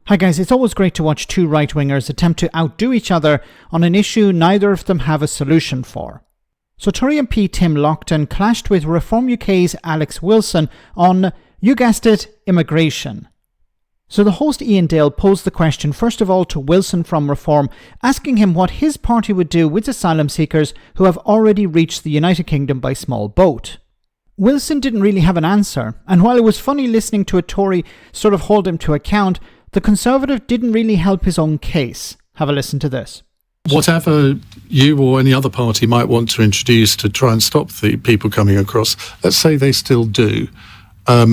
Hi guys, it's always great to watch two right-wingers attempt to outdo each other on an issue neither of them have a solution for. So Tory MP Tim Loughton clashed with Reform UK's Alex Wilson on, you guessed it, immigration. So the host Ian Dale posed the question first of all to Wilson from Reform, asking him what his party would do with asylum seekers who have already reached the United Kingdom by small boat. Wilson didn't really have an answer, and while it was funny listening to a Tory sort of hold him to account, the Conservative didn't really help his own case. Have a listen to this. Whatever you or any other party might want to introduce to try and stop the people coming across, let's say they still do,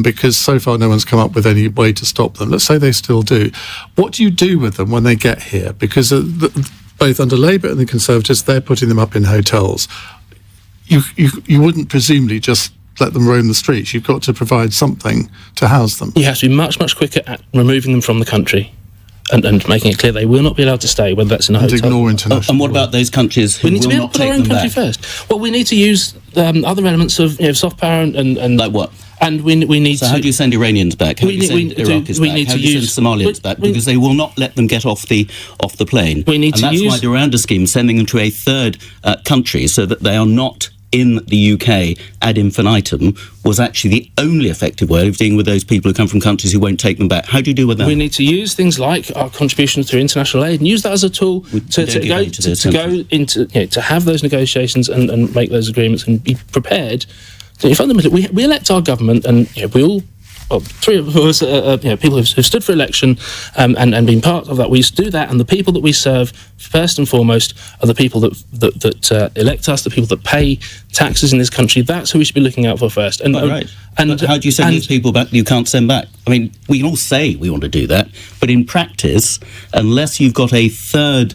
because so far no one's come up with any way to stop them. Let's say they still do. What do you do with them when they get here? Because both under Labour and the Conservatives, they're putting them up in hotels. You wouldn't presumably just let them roam the streets. You've got to provide something to house them. You have to be much, much quicker at removing them from the country and making it clear they will not be allowed to stay, whether that's in a hotel. Ignore international and what about those countries who we need will to be able not to put take our own them country back? first. Well, we need to use other elements of soft power and like what? And we need So to. how do you send Iranians back? How do you send Iraqis back? How do you send Somalians back? Because they will not let them get off the plane. We need and that's why the Rwanda scheme, sending them to a third country so that they are not in the UK ad infinitum, was actually the only effective way of dealing with those people who come from countries who won't take them back. How do you deal with that? We need to use things like our contributions through international aid and use that as a tool to have those negotiations and make those agreements and be prepared. Fundamentally, we elect our government, and we all. Well, three of us, people who've stood for election and been part of that. We do that, and the people that we serve, first and foremost, are the people that elect us, the people that pay taxes in this country. That's who we should be looking out for first. And right. But how do you send these people back that you can't send back? I mean, we can all say we want to do that, but in practice, unless you've got a third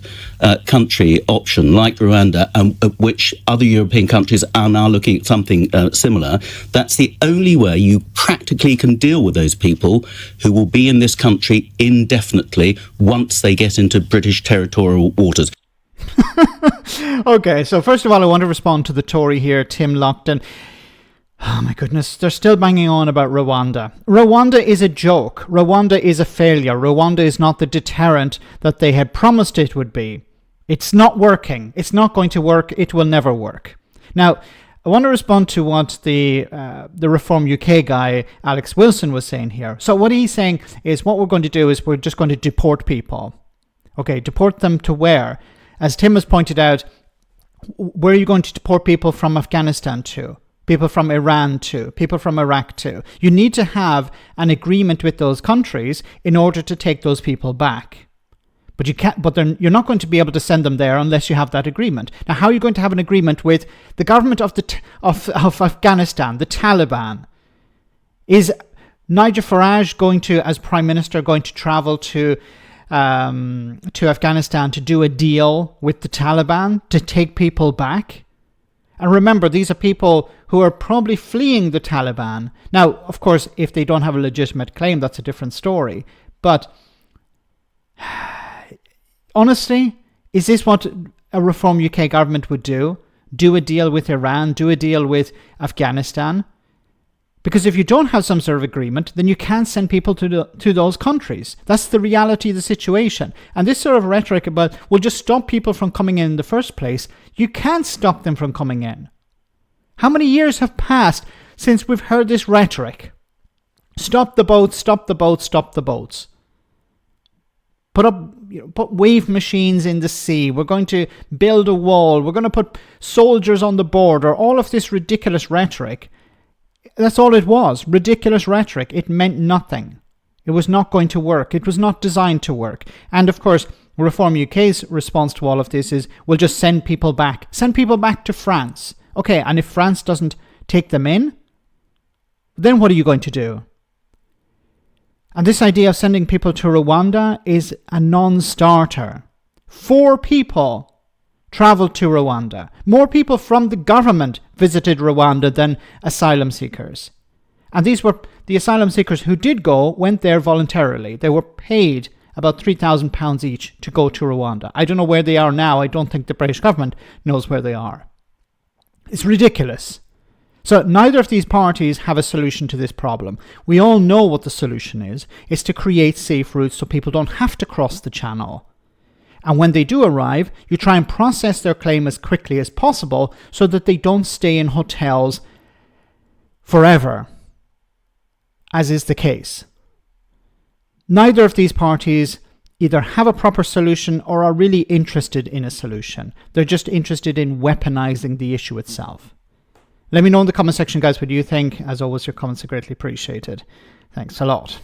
country option like Rwanda, which other European countries are now looking at something similar, that's the only way you practically can deal with those people who will be in this country indefinitely once they get into British territorial waters. Okay, so first of all, I want to respond to the Tory here, Tim Loughton. Oh my goodness, they're still banging on about Rwanda. Rwanda is a joke. Rwanda is a failure. Rwanda is not the deterrent that they had promised it would be. It's not working. It's not going to work. It will never work. Now, I want to respond to what the Reform UK guy, Alex Wilson, was saying here. So what he's saying is what we're going to do is we're just going to deport people. Okay, deport them to where? As Tim has pointed out, where are you going to deport people from Afghanistan to? People from Iran to, people from Iraq to. You need to have an agreement with those countries in order to take those people back. But you can't. But you're not going to be able to send them there unless you have that agreement. Now, how are you going to have an agreement with the government of Afghanistan, the Taliban? Is Nigel Farage going to, as Prime Minister, going to travel to Afghanistan to do a deal with the Taliban to take people back? And remember, these are people who are probably fleeing the Taliban. Now, of course, if they don't have a legitimate claim, that's a different story. But honestly, is this what a Reform UK government would do? Do a deal with Iran? Do a deal with Afghanistan? Because if you don't have some sort of agreement, then you can't send people to those countries. That's the reality of the situation. And this sort of rhetoric about, we'll just stop people from coming in the first place, you can't stop them from coming in. How many years have passed since we've heard this rhetoric? Stop the boats, stop the boats, stop the boats. Put wave machines in the sea. We're going to build a wall. We're going to put soldiers on the border. All of this ridiculous rhetoric. That's all it was. Ridiculous rhetoric. It meant nothing. It was not going to work. It was not designed to work. And of course, Reform UK's response to all of this is, we'll just send people back. Send people back to France. Okay, and if France doesn't take them in, then what are you going to do? And this idea of sending people to Rwanda is a non-starter. 4 people travelled to Rwanda. More people from the government visited Rwanda than asylum seekers. And these were the asylum seekers who did go, went there voluntarily. They were paid about £3,000 each to go to Rwanda. I don't know where they are now. I don't think the British government knows where they are. It's ridiculous. So neither of these parties have a solution to this problem. We all know what the solution is. It's to create safe routes so people don't have to cross the channel. And when they do arrive, you try and process their claim as quickly as possible so that they don't stay in hotels forever, as is the case. Neither of these parties either have a proper solution or are really interested in a solution. They're just interested in weaponizing the issue itself. Let me know in the comment section, guys, what you think. As always, your comments are greatly appreciated. Thanks a lot.